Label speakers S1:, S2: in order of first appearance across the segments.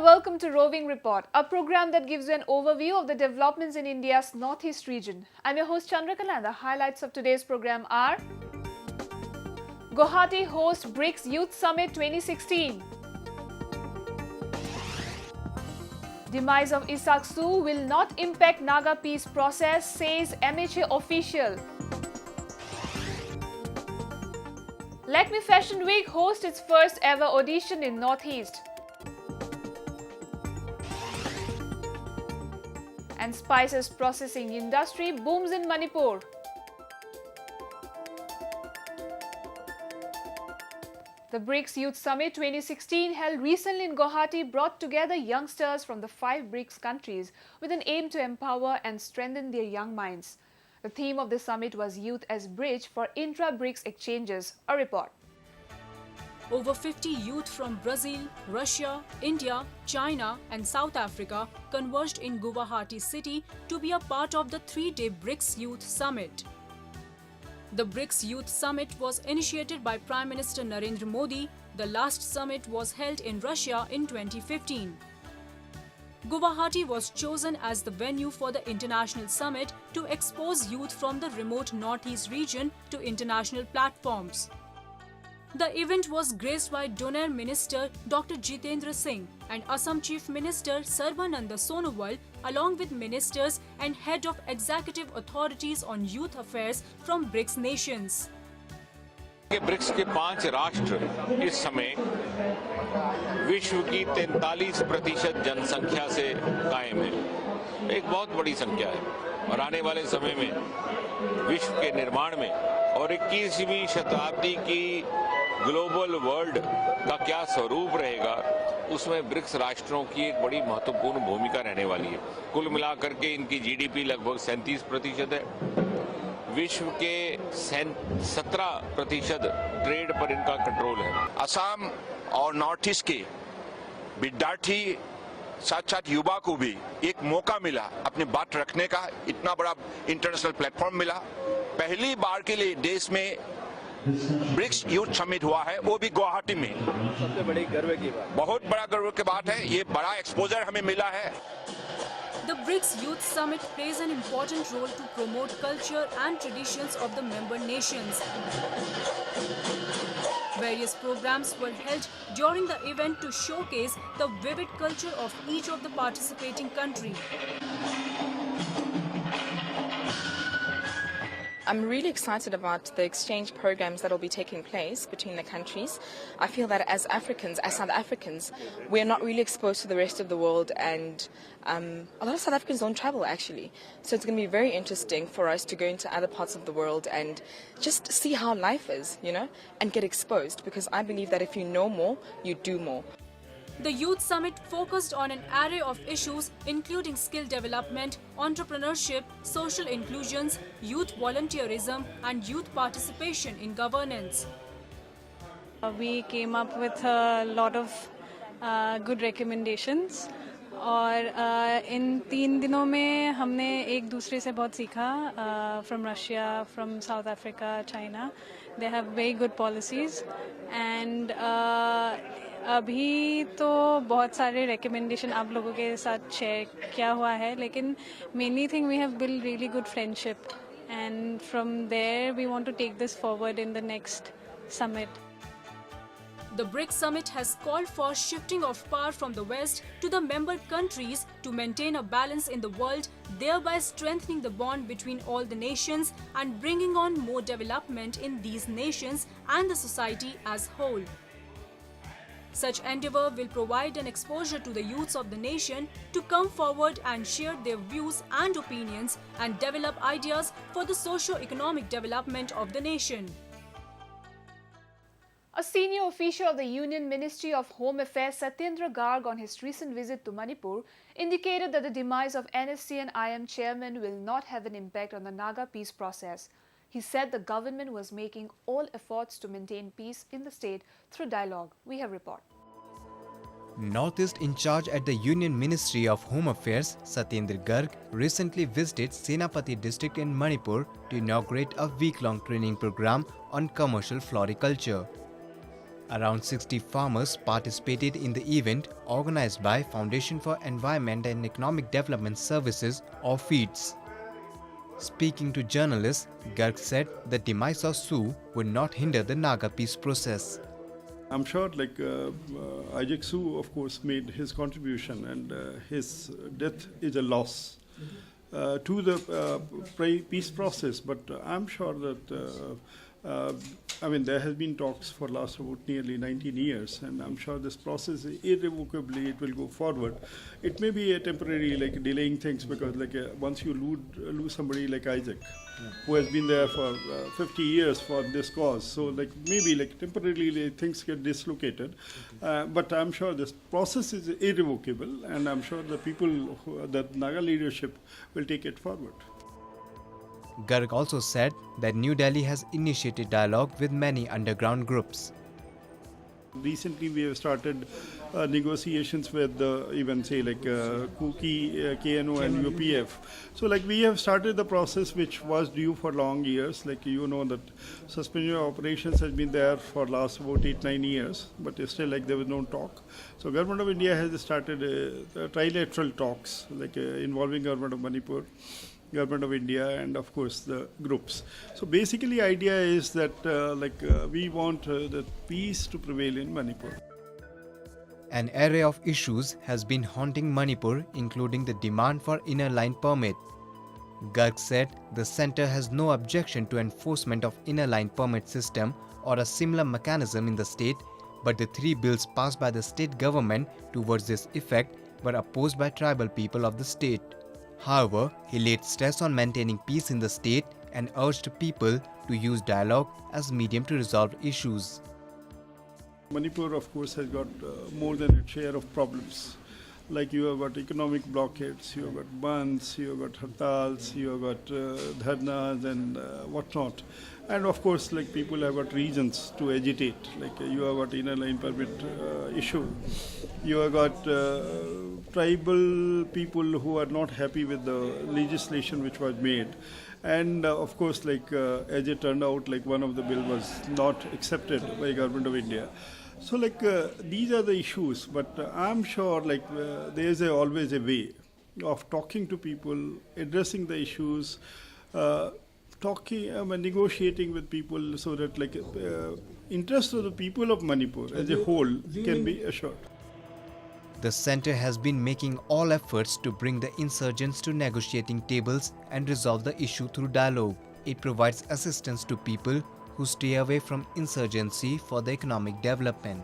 S1: welcome to Roving Report, a program that gives you an overview of the developments in India's northeast region. I'm your host Chandrakala and the highlights of today's program are: Guwahati hosts BRICS Youth Summit 2016. Demise of Ishaq Su will not impact Naga peace process, says MHA official. Lakme Fashion Week hosts its first ever audition in Northeast. And spices processing industry booms in Manipur. The BRICS Youth Summit 2016 held recently in Guwahati brought together youngsters from the 5 BRICS countries with an aim to empower and strengthen their young minds. The theme of the summit was Youth as Bridge for Intra-BRICS Exchanges. A report.
S2: Over 50 youth from Brazil, Russia, India, China and South Africa converged in Guwahati city to be a part of the 3-day BRICS Youth Summit. The BRICS Youth Summit was initiated by Prime Minister Narendra Modi. The last summit was held in Russia in 2015. Guwahati was chosen as the venue for the international summit to expose youth from the remote northeast region to international platforms. The event was graced by Donor Minister Dr. Jitendra Singh and Assam Chief Minister Sarbananda Sonowal, along with ministers and head of executive authorities on youth affairs from BRICS nations.
S3: BRICS के 5 राष्ट्र इस समय विश्व की 43% जनसंख्या से कायम है। एक बहुत बड़ी संख्या है और आने वाले समय में विश्व के निर्माण में और 21वीं शताब्दी की ग्लोबल वर्ल्ड का क्या स्वरूप रहेगा, उसमें ब्रिक्स राष्ट्रों की एक बड़ी महत्वपूर्ण भूमिका रहने वाली है। कुल मिलाकर के इनकी जीडीपी लगभग 37% है। विश्व के 17% ट्रेड पर इनका कंट्रोल है।
S4: असम और नॉर्थ ईस्ट के विद्यार्थी साथ साथ युवा को भी एक मौका मिला अपनी बात रखने का, इतना बड़ा इंटरनेशनल प्लेटफॉर्म मिला। पहली बार के लिए देश में ब्रिक्स यूथ समिट हुआ है, वो भी गुवाहाटी में।
S5: सबसे बड़ी गर्व की बात,
S4: बहुत बड़ा गर्व की बात है। ये बड़ा एक्सपोजर हमें मिला है।
S2: The BRICS Youth Summit plays an important role to promote culture and traditions of the member nations. Various programs were held during the event to showcase the vivid culture of each of the participating countries.
S6: I'm really excited about the exchange programs that will be taking place between the countries. I feel that as Africans, as South Africans, we're not really exposed to the rest of the world, and a lot of South Africans don't travel actually. So it's going to be very interesting for us to go into other parts of the world and just see how life is, and get exposed, because I believe that if you know more, you do more.
S2: The Youth Summit focused on an array of issues including skill development, entrepreneurship, social inclusions, youth volunteerism and youth participation in governance.
S7: We came up with a lot of good recommendations और इन 3 दिनों में हमने एक दूसरे से बहुत सीखा from Russia, from South Africa, China. They have very good policies and अभी तो बहुत सारे रिकमेंडेशन आप लोगों के साथ शेयर किया हुआ है, लेकिन mainly thing we have build really good friendship and from there we want to take this forward in the next summit.
S2: The BRICS Summit has called for shifting of power from the West to the member countries to maintain a balance in the world, thereby strengthening the bond between all the nations and bringing on more development in these nations and the society as whole. Such endeavour will provide an exposure to the youths of the nation to come forward and share their views and opinions and develop ideas for the socio-economic development of the nation.
S1: A senior official of the Union Ministry of Home Affairs, Satyendra Garg, on his recent visit to Manipur, indicated that the demise of NSC and IM chairman will not have an impact on the Naga peace process. He said the government was making all efforts to maintain peace in the state through dialogue. We have report.
S8: Northeast in charge at the Union Ministry of Home Affairs, Satyendra Garg, recently visited Senapati district in Manipur to inaugurate a week-long training program on commercial floriculture. Around 60 farmers participated in the event organized by Foundation for Environment and Economic Development Services or FEEDS. Speaking to journalists, Garg said the demise of Sioux would not hinder the Naga peace process.
S9: I'm sure Isaac Sioux, of course, made his contribution, and his death is a loss to the peace process. But I'm sure that there has been talks for last about nearly 19 years, and I'm sure this process irrevocably it will go forward. It may be a temporary delaying things because once you lose somebody like Isaac, who has been there for 50 years for this cause, so maybe temporarily things get dislocated. But I'm sure this process is irrevocable, and I'm sure the people, the Naga leadership, will take it forward.
S8: Garg also said that New Delhi has initiated dialogue with many underground groups.
S9: Recently, we have started negotiations with even say Kuki, KNO and UPF. So we have started the process which was due for long years. That suspension of operations has been there for last about 8-9 years, but still there was no talk. So Government of India has started trilateral talks involving Government of Manipur, Government of India, and of course the groups. So basically idea is that we want the peace to prevail in Manipur.
S8: An array of issues has been haunting Manipur, including the demand for inner line permit. Garg said the centre has no objection to enforcement of inner line permit system or a similar mechanism in the state, but the 3 bills passed by the state government towards this effect were opposed by tribal people of the state. However, he laid stress on maintaining peace in the state and urged people to use dialogue as medium to resolve issues.
S9: Manipur, of course, has got more than its share of problems. You have got economic blockades, you have got bans, you have got hartals, you have got dharnas and whatnot. And of course, people have got reasons to agitate. You have got inner line permit issue. You have got tribal people who are not happy with the legislation which was made. And of course, as it turned out, one of the bill was not accepted by Government of India. So these are the issues, but I'm sure there is always a way of talking to people, addressing the issues, negotiating with people so that interest of the people of Manipur as a whole can be assured.
S8: The centre has been making all efforts to bring the insurgents to negotiating tables and resolve the issue through dialogue. It provides assistance to people who stay away from insurgency for the economic development.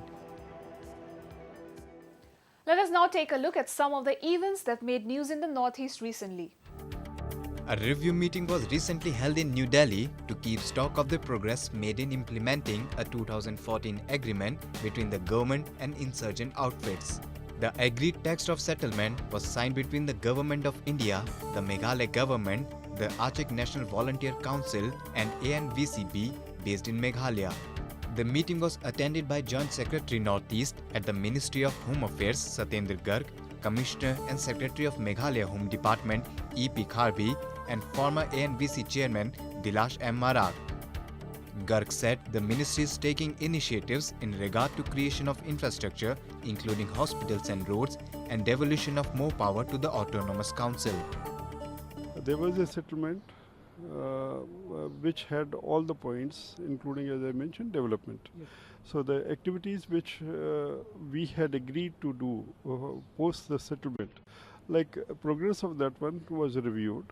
S1: Let us now take a look at some of the events that made news in the Northeast recently.
S8: A review meeting was recently held in New Delhi to keep stock of the progress made in implementing a 2014 agreement between the government and insurgent outfits. The agreed text of settlement was signed between the Government of India, the Meghalaya government, the Achek National Volunteer Council and ANVCB based in Meghalaya. The meeting was attended by Joint Secretary Northeast at the Ministry of Home Affairs Satyendra Garg, Commissioner and Secretary of Meghalaya Home Department E.P. Kharbi and former ANVC Chairman Dilash M. Marak. Garg said the ministry is taking initiatives in regard to creation of infrastructure including hospitals and roads and devolution of more power to the Autonomous Council.
S9: There was a settlement which had all the points, including, as I mentioned, development. Yes. So the activities which we had agreed to do post the settlement, progress of that one was reviewed.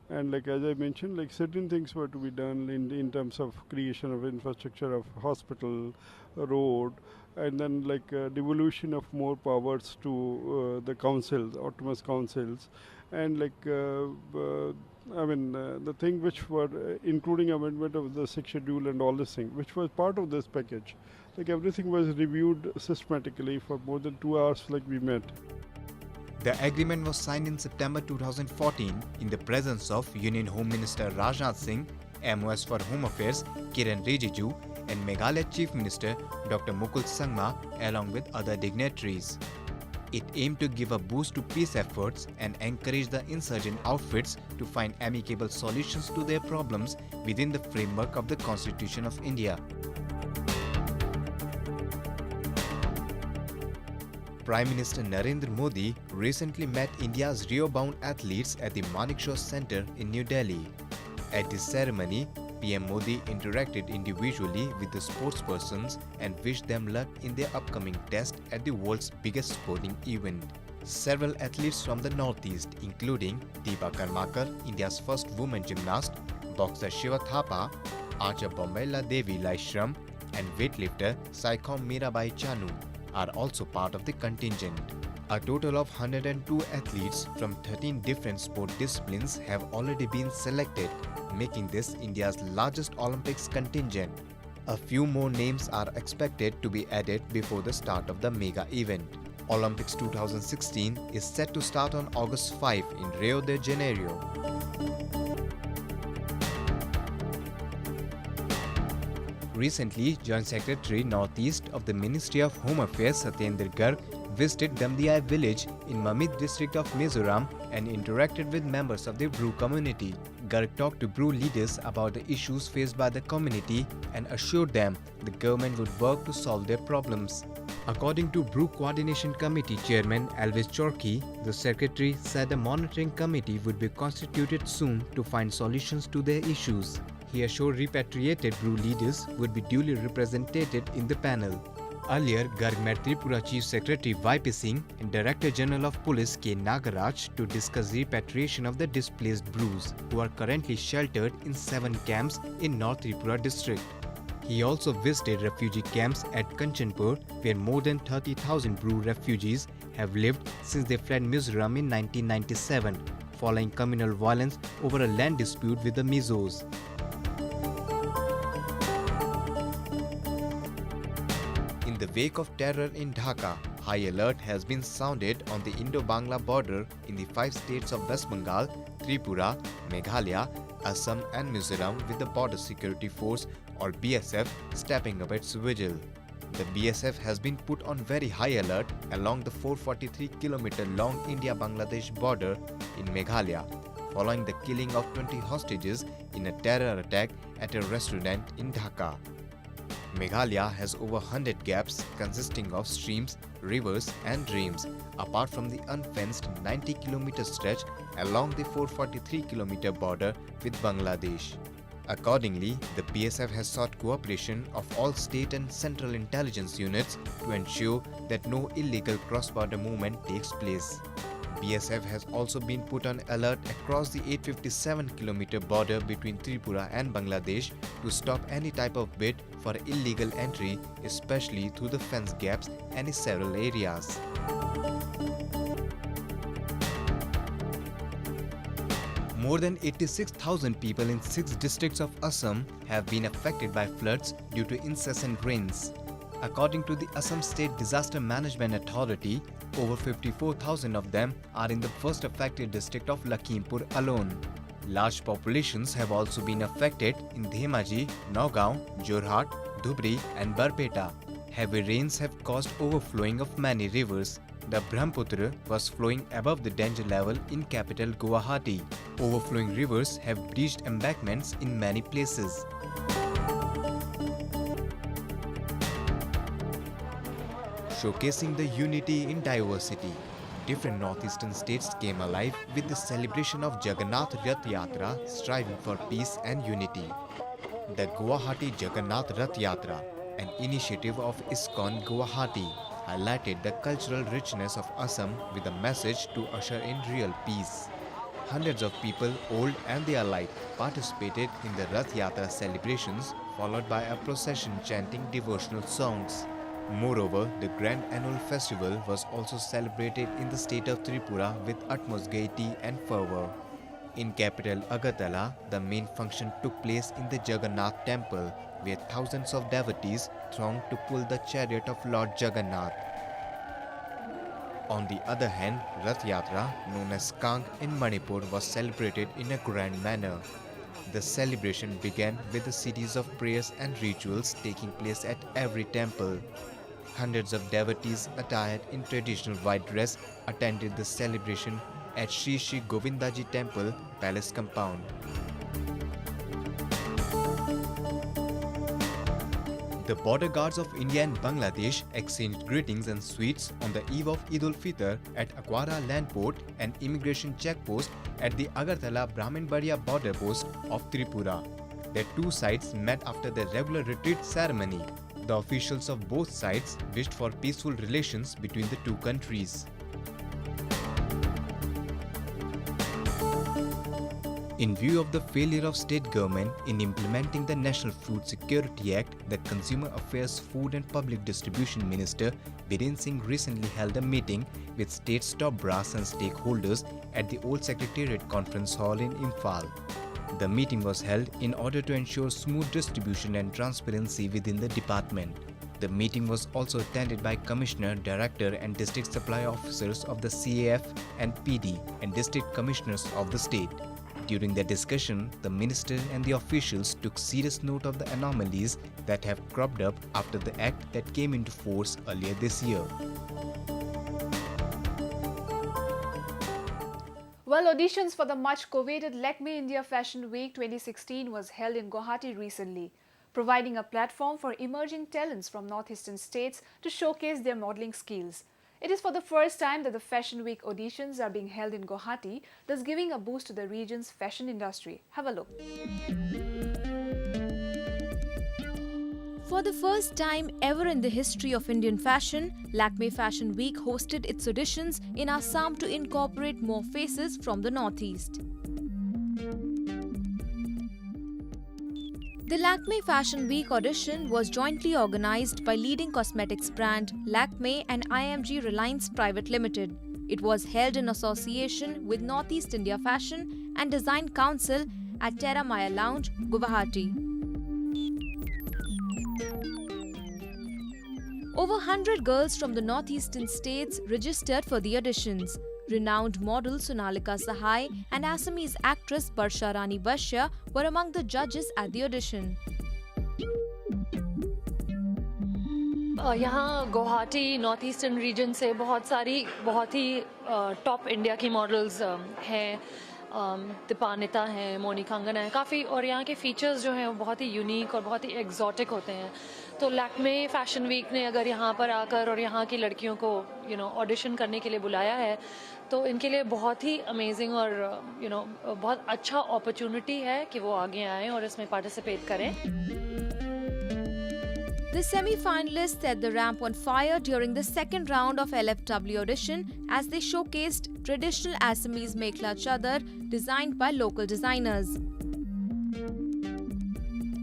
S9: And as I mentioned, certain things were to be done in terms of creation of infrastructure of hospital, road, and then devolution of more powers to the councils, autonomous councils, and the thing which were including amendment of the 6th schedule and all this thing, which was part of this package. Everything was reviewed systematically for more than 2 hours. We met.
S8: The agreement was signed in September 2014 in the presence of Union Home Minister Rajnath Singh, MOS for Home Affairs Kiran Rijiju and Meghalaya Chief Minister Dr. Mukul Sangma along with other dignitaries. It aimed to give a boost to peace efforts and encourage the insurgent outfits to find amicable solutions to their problems within the framework of the Constitution of India. Prime Minister Narendra Modi recently met India's Rio-bound athletes at the Manekshaw Center in New Delhi. At this ceremony, PM Modi interacted individually with the sportspersons and wished them luck in their upcoming test at the world's biggest sporting event. Several athletes from the Northeast, including Deepa Karmakar, India's first woman gymnast, boxer Shiva Thapa, archer Bombaila Devi Laishram, and weightlifter Saikhom Mirabai Chanu, are also part of the contingent. A total of 102 athletes from 13 different sport disciplines have already been selected, making this India's largest Olympics contingent. A few more names are expected to be added before the start of the mega event. Olympics 2016 is set to start on August 5 in Rio de Janeiro. Recently, Joint Secretary Northeast of the Ministry of Home Affairs Satyendra Garg visited Gamdiai village in Mamit district of Mizoram and interacted with members of the Bru community. Garg talked to Bru leaders about the issues faced by the community and assured them the government would work to solve their problems. According to Bru Coordination Committee Chairman Elvis Chorky, the Secretary said a monitoring committee would be constituted soon to find solutions to their issues. He assured repatriated Bru leaders would be duly represented in the panel. Earlier, Garg met Tripura Chief Secretary Y.P. Singh and Director General of Police K. Nagaraj to discuss repatriation of the displaced Brus, who are currently sheltered in 7 camps in North Tripura district. He also visited refugee camps at Kanchanpur, where more than 30,000 Bru refugees have lived since they fled Mizoram in 1997, following communal violence over a land dispute with the Mizos. In the wake of terror in Dhaka, high alert has been sounded on the Indo-Bangla border in the 5 states of West Bengal, Tripura, Meghalaya, Assam and Mizoram, with the Border Security Force or BSF stepping up its vigil. The BSF has been put on very high alert along the 443-kilometer long India-Bangladesh border in Meghalaya, following the killing of 20 hostages in a terror attack at a restaurant in Dhaka. Meghalaya has over 100 gaps consisting of streams, rivers and drains, apart from the unfenced 90-kilometer stretch along the 443-kilometer border with Bangladesh. Accordingly, the BSF has sought cooperation of all state and central intelligence units to ensure that no illegal cross-border movement takes place. BSF has also been put on alert across the 857-kilometer border between Tripura and Bangladesh to stop any type of bid for illegal entry, especially through the fence gaps and in several areas. More than 86,000 people in 6 districts of Assam have been affected by floods due to incessant rains. According to the Assam State Disaster Management Authority, over 54,000 of them are in the first affected district of Lakhimpur alone. Large populations have also been affected in Dhemaji, Nagaon, Jorhat, Dhubri and Barpeta. Heavy rains have caused overflowing of many rivers. The Brahmaputra was flowing above the danger level in capital Guwahati. Overflowing rivers have breached embankments in many places. Showcasing the unity in diversity, different northeastern states came alive with the celebration of Jagannath Rath Yatra, striving for peace and unity. The Guwahati Jagannath Rath Yatra, an initiative of ISKCON Guwahati, highlighted the cultural richness of Assam with a message to usher in real peace. Hundreds of people, old and the alike, participated in the Rath Yatra celebrations, followed by a procession chanting devotional songs. Moreover, the grand annual festival was also celebrated in the state of Tripura with utmost gaiety and fervour. In capital Agartala, the main function took place in the Jagannath temple, where thousands of devotees thronged to pull the chariot of Lord Jagannath. On the other hand, Rath Yatra, known as Kang in Manipur, was celebrated in a grand manner. The celebration began with a series of prayers and rituals taking place at every temple. Hundreds of devotees attired in traditional white dress attended the celebration at Sri Sri Govindaji Temple Palace Compound. The border guards of India and Bangladesh exchanged greetings and sweets on the eve of Eid ul-Fitr at Akwara land port and immigration checkpost at the Agartala Brahmanbaria border post of Tripura. The two sides met after the regular retreat ceremony. The officials of both sides wished for peaceful relations between the two countries. In view of the failure of state government in implementing the National Food Security Act, the Consumer Affairs, Food and Public Distribution Minister Biren Singh recently held a meeting with state's top brass and stakeholders at the Old Secretariat Conference Hall in Imphal. The meeting was held in order to ensure smooth distribution and transparency within the department. The meeting was also attended by Commissioner, Director and District Supply Officers of the CAF and PD and District Commissioners of the state. During the discussion, the minister and the officials took serious note of the anomalies that have cropped up after the act that came into force earlier this year.
S1: Well, auditions for the much coveted Lakme India Fashion Week 2016 was held in Guwahati recently, providing a platform for emerging talents from northeastern states to showcase their modeling skills. It is for the first time that the Fashion Week auditions are being held in Guwahati, thus giving a boost to the region's fashion industry. Have a look.
S10: For the first time ever in the history of Indian fashion, Lakme Fashion Week hosted its auditions in Assam to incorporate more faces from the Northeast. The Lakme Fashion Week audition was jointly organized by leading cosmetics brand Lakme and IMG Reliance Private Limited. It was held in association with Northeast India Fashion and Design Council at Terra Maya Lounge, Guwahati. Over 100 girls from the northeastern states registered for the auditions. Renowned model Sonalika Sahai and Assamese actress Barsha Rani Bashya were among the judges at the audition.
S11: यहाँ Guwahati north eastern region से बहुत ही top India की models हैं, दीपानिता हैं, मोनिकांगना है काफ़ी, और यहाँ के फीचर्स जो हैं वो बहुत ही यूनिक और बहुत ही एग्जॉटिक होते हैं. तो लैक्मे फैशन वीक ने अगर यहाँ पर आकर और यहाँ की लड़कियों को ऑडिशन करने के लिए बुलाया है तो इनके लिए बहुत ही अमेजिंग और बहुत अच्छा अपॉर्चुनिटी है कि वो आगे आएं और इसमें पार्टिसिपेट करें.
S10: The semi-finalists set the ramp on fire during the second round of LFW audition as they showcased traditional Assamese mekhla chadar designed by local designers.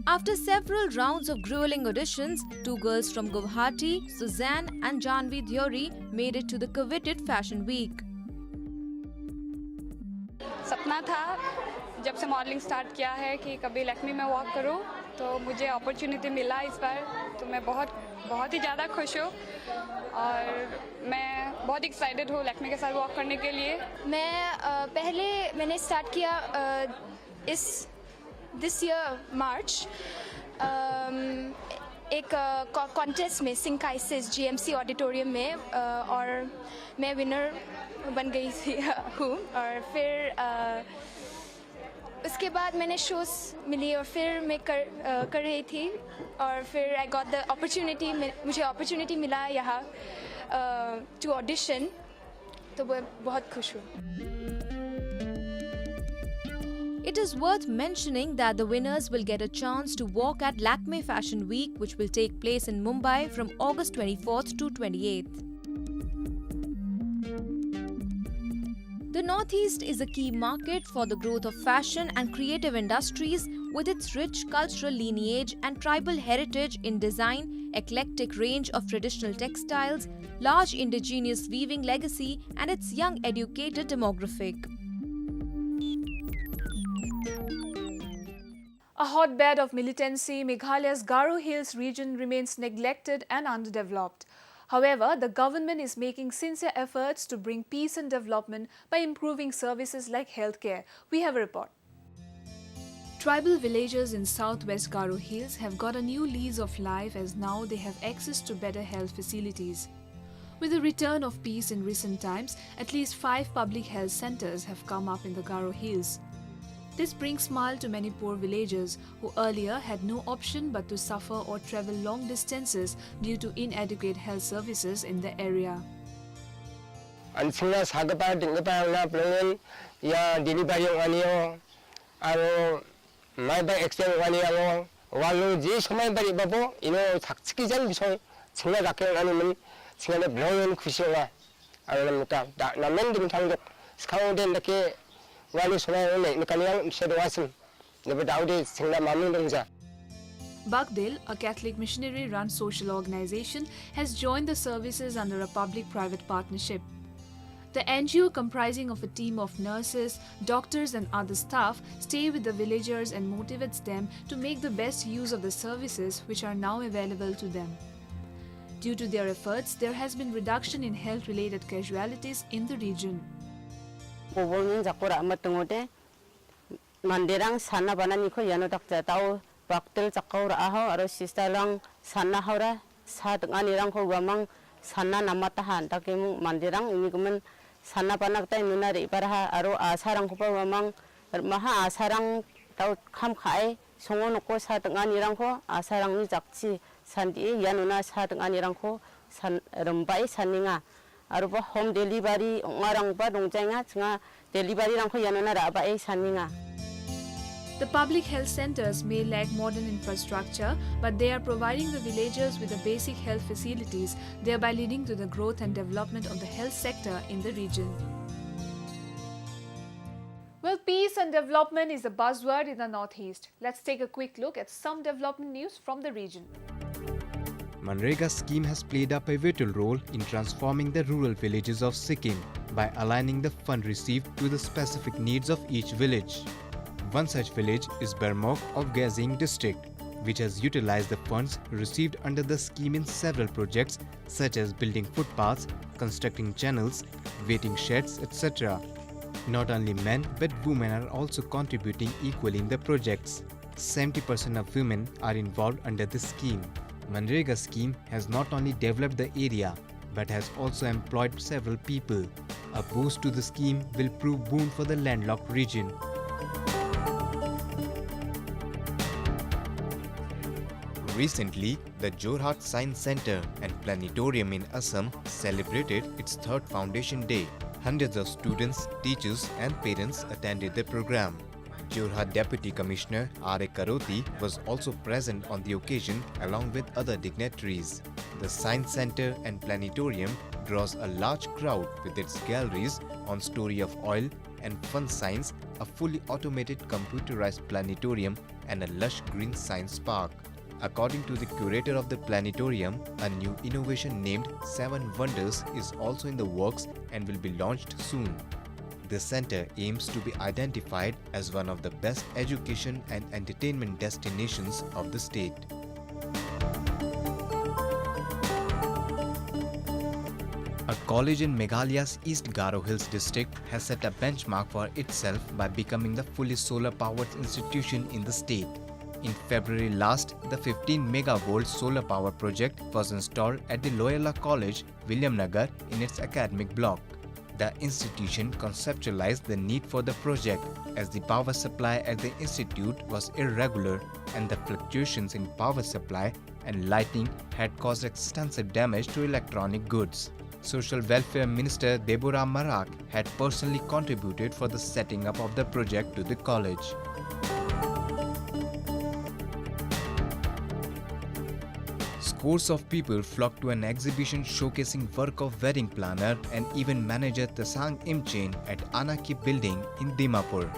S10: After several rounds of grueling auditions, two girls from Guwahati, Suzanne and Janvi Theory, made it to the coveted Fashion Week.
S12: सपना था जब से modelling start किया है कि कभी लक्ष्मी में walk करूं, तो मुझे अपॉर्चुनिटी मिला इस बार, तो मैं बहुत ही ज़्यादा खुश हूँ और मैं बहुत एक्साइटेड हूँ लक्ष्मी के साथ वॉक करने के लिए.
S13: मैंने स्टार्ट किया दिस ईयर मार्च एक कॉन्टेस्ट में सिंकाइसिस GMC ऑडिटोरियम में, और मैं विनर बन गई हूँ. और फिर उसके बाद मैंने शोज मिली और फिर मैं कर रही थी और फिर आई गॉट द अपॉर्चुनिटी, मुझे अपॉर्चुनिटी मिला यहाँ टू ऑडिशन, तो मैं बहुत खुश हूँ.
S10: It is worth mentioning that the winners will get a chance to walk at Lakme Fashion Week, which will take place in Mumbai from August 24th to 28th. The Northeast is a key market for the growth of fashion and creative industries with its rich cultural lineage and tribal heritage in design, eclectic range of traditional textiles, large indigenous weaving legacy and its young educated demographic.
S1: A hotbed of militancy, Meghalaya's Garo Hills region remains neglected and underdeveloped. However, the government is making sincere efforts to bring peace and development by improving services like healthcare. We have a report. Tribal villagers in southwest Garo Hills have got a new lease of life as now they have access to better health facilities. With the return of peace in recent times, at least 5 public health centers have come up in the Garo Hills. This brings smile to many poor villagers who earlier had no option but to suffer or travel long distances due to inadequate health services in the area.
S14: 안승나 사급바 등급하나 불러는 야 딜리바리 아니요 아로 마이바 엑셀 아니요 와로 지 소마이 바리 바보 이노 작치기 전 미소 승나 작게 아니면 승나 불러는 구시와 아로니까 남는 등 상적 스카우된 게 와로 소마이 메카니앙 셰도와슴 네버 다우디 승나 마는 동자
S1: Bagdil, a Catholic missionary-run social organization, has joined the services under a public-private partnership. The NGO, comprising of a team of nurses, doctors and other staff, stay with the villagers and motivates them to make the best use of the services which are now available to them. Due to their efforts, there has been reduction in health-related casualties in the region.
S15: Baktil cakaura aho aro sistalang sana haura sa tenganirang ko gamang sana namatahan takimu mandirang ini kemen sana panak tay minari paraha aro asarang ko pa gamang maha asarang tau kham khai songon ko sa tenganirang ko asarang ni jakci sandi yanuna sa tenganirang ko san rembai saninga aro pa home delivery ngarang pa dongjenga chinga delivery rang ko yanuna ra ba saninga.
S1: The public health centers may lack modern infrastructure, but they are providing the villagers with the basic health facilities, thereby leading to the growth and development of the health sector in the region. Well, peace and development is the buzzword in the Northeast. Let's take a quick look at some development news from the region.
S8: Manrega scheme has played a pivotal role in transforming the rural villages of Sikkim by aligning the fund received to the specific needs of each village. One such village is Bermok of Gazing district, which has utilized the funds received under the scheme in several projects such as building footpaths, constructing channels, waiting sheds, etc. Not only men but women are also contributing equally in the projects. 70% of women are involved under this scheme. Manrega scheme has not only developed the area but has also employed several people. A boost to the scheme will prove boon for the landlocked region. Recently, the Jorhat Science Center and Planetarium in Assam celebrated its third Foundation Day. Hundreds of students, teachers and parents attended the program. Jorhat Deputy Commissioner R.A. Karoti was also present on the occasion along with other dignitaries. The Science Center and Planetarium draws a large crowd with its galleries on story of oil and fun science, a fully automated computerized planetarium and a lush green science park. According to the curator of the planetarium, a new innovation named 7 Wonders is also in the works and will be launched soon. The center aims to be identified as one of the best education and entertainment destinations of the state. A college in Meghalaya's East Garo Hills district has set a benchmark for itself by becoming the fully solar-powered institution in the state. In February last, the 15 megavolt solar power project was installed at the Loyola College, Williamnagar in its academic block. The institution conceptualized the need for the project as the power supply at the institute was irregular and the fluctuations in power supply and lighting had caused extensive damage to electronic goods. Social Welfare Minister Deborah Marak had personally contributed for the setting up of the project to the college. Scores of people flocked to an exhibition showcasing work of wedding planner and event manager Tasang Imchain at Anaki building in Dimapur.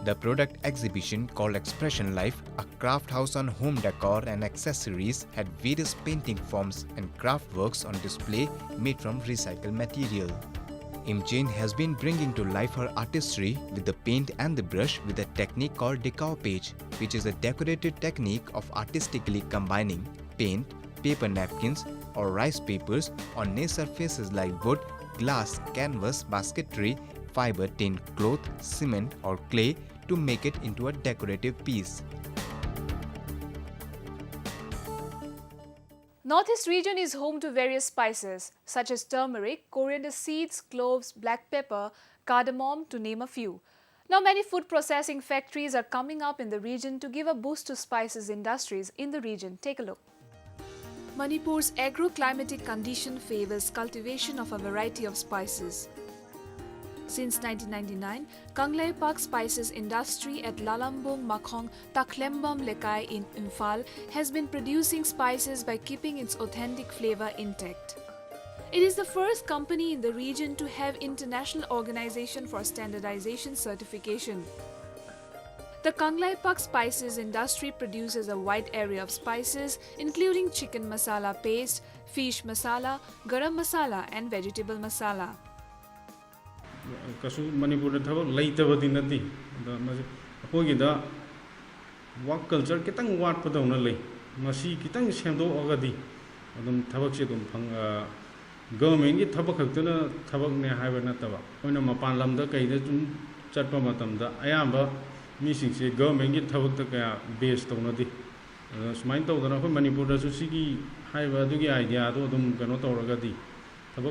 S8: The product exhibition called Expression Life, a craft house on home decor and accessories, had various painting forms and craft works on display made from recycled material. Imchain has been bringing to life her artistry with the paint and the brush with a technique called decoupage, which is a decorative technique of artistically combining paint, paper napkins or rice papers on nail surfaces like wood, glass, canvas, basketry, fiber, tin cloth, cement or clay to make it into a decorative piece.
S1: Northeast region is home to various spices such as turmeric, coriander seeds, cloves, black pepper, cardamom to name a few. Now, many food processing factories are coming up in the region to give a boost to spices industries in the region. Take a look. Manipur's agroclimatic condition favors cultivation of a variety of spices. Since 1999, Kanglei Park Spices Industry at Lalambung Makhong Taklembam Lekai in Imphal has been producing spices by keeping its authentic flavor intact. It is the first company in the region to have International Organization for Standardization certification. The Kanglei Park Spices Industry produces a wide array of spices including chicken masala paste, fish masala, garam masala and vegetable masala.
S16: Kasu Manipur thawak leitabadi nati akhogida work culture kitang wat padawna lei masi kitang semdo agadi adum thabak se dum phang government gi thabak khaktana thabak ne haiba nataba oina mapan lamda kaida chum chatpa matamda ayamba mi singse government gi thabak ta kaya base tawna di sumain tawdana khoi Manipur da su sigi haiba dugi idea do dum kano tawragadi
S1: With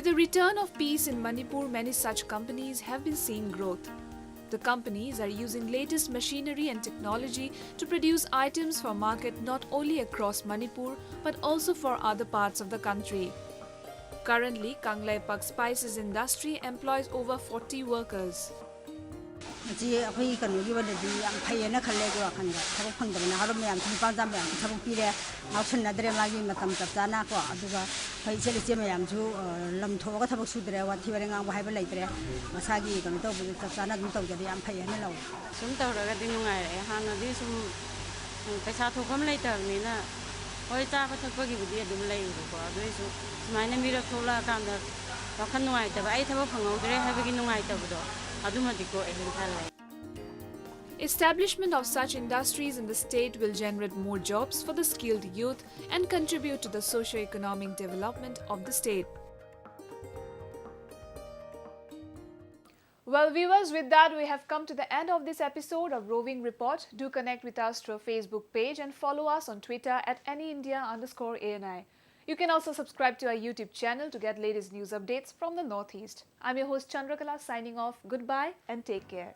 S1: the return of peace in Manipur, many such companies have been seeing growth. The companies are using latest machinery and technology to produce items for market not only across Manipur but also for other parts of the country. Currently, Kanglei Park Spices Industry employs over 40 workers.
S17: जी अखोई कनोगी वददी याम फैयना खल्ले को खनगा थबक फंगदबना हरम याम थि पांजाम याम थबक पिरे नाउसन नदरे मागी मतम तपजाना को अदुगा फै चले जे मयाम जु लमथोगा थबक सुदरे वाथि बरे ngang बाहायबा लैतरे मसागी कनो तो बुद तपजाना दुम तौजदि याम फैयना लौ
S15: सुम तौरगदि नुंगाय हानदि सुम पैसा थोखम लैतबनिना होय चाबा थकपगी बुदि अदुम लैबो अदुइसु सुमाइना मिरा थोला कांदा वखन नुंगायतबा आई थबक फंगौदरे हाबगी नुंगायतबदो
S1: Establishment of such industries in the state will generate more jobs for the skilled youth and contribute to the socio-economic development of the state. Well, viewers, with that we have come to the end of this episode of Roving Report. Do connect with us through our Facebook page and follow us on Twitter at AnyIndia_ANI. You can also subscribe to our YouTube channel to get latest news updates from the Northeast. I'm your host Chandrakala signing off. Goodbye and take care.